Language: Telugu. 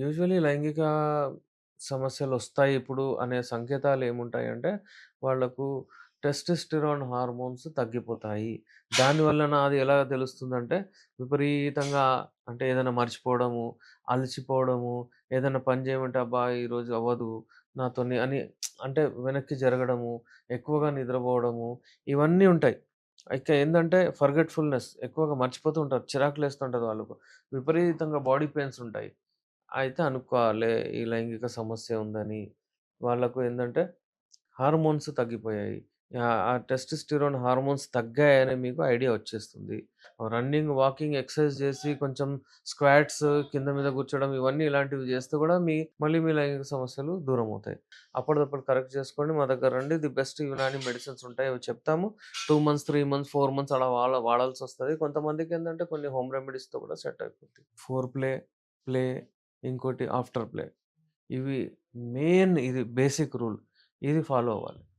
యూజువల్లీ లైంగిక సమస్యలొస్తాయి ఇప్పుడు అనే సంకేతాలేముంటాయంటే, వాళ్ళకు టెస్టోస్టెరాన్ హార్మోన్స్ తగ్గిపోతాయి. దానివల్లన అది ఎలా తెలుస్తుందంటే, విపరీతంగా అంటే ఏదైనా మర్చిపోవడము, అలసిపోవడము, ఏదైనా పని చేయమంటే అబ్బా! ఈరోజు అవ్వదు నాతోని అని అంటే వెనక్కి జరగడము, ఎక్కువగా నిద్రపోవడము, ఇవన్నీ ఉంటాయి. ఇక ఏందంటే ఫర్గెట్‌ఫుల్‌నెస్ ఎక్కువగా మర్చిపోతూ ఉంటారు. చిరాకులేస్తుంటది వాళ్ళకు. విపరీతంగా బాడీ పెయిన్స్ ఉంటాయి. అయితే అనుకోవాలి ఈ లైంగిక సమస్య ఉందని. వాళ్ళకు ఏందంటే హార్మోన్స్ తగ్గిపోయాయి. ఆ టెస్టోస్టెరాన్ హార్మోన్స్ తగ్గాయని మీకు ఐడియా వచ్చేస్తుంది. రన్నింగ్, వాకింగ్, ఎక్సర్సైజ్ చేసి కొంచెం స్క్వాట్స్ కింద మీద కూర్చోవడం ఇవన్నీ ఇలాంటివి చేస్తే కూడా మళ్ళీ మీ లైంగిక సమస్యలు దూరమవుతాయి. అప్పటిదప్పుడు కరెక్ట్ చేసుకోండి. మా దగ్గర రండి. ది బెస్ట్ యునాని మెడిసిన్స్ ఉంటాయి. అవి చెప్తాము. 2 మంత్స్, 3 మంత్స్, 4 మంత్స్ అలా వాడాల్సొస్తది. కొంతమందికేందంటే కొన్ని హోమ్ రెమెడీస్‌తో కూడా సెట్ అయిపోద్ది. ఫోర్ ప్లే, ప్లే ఇంకోటి ఆఫ్టర్ ప్లే. ఇవి ఇది బేసిక్ రూల్. ఇది ఫాలో అవ్వాలి.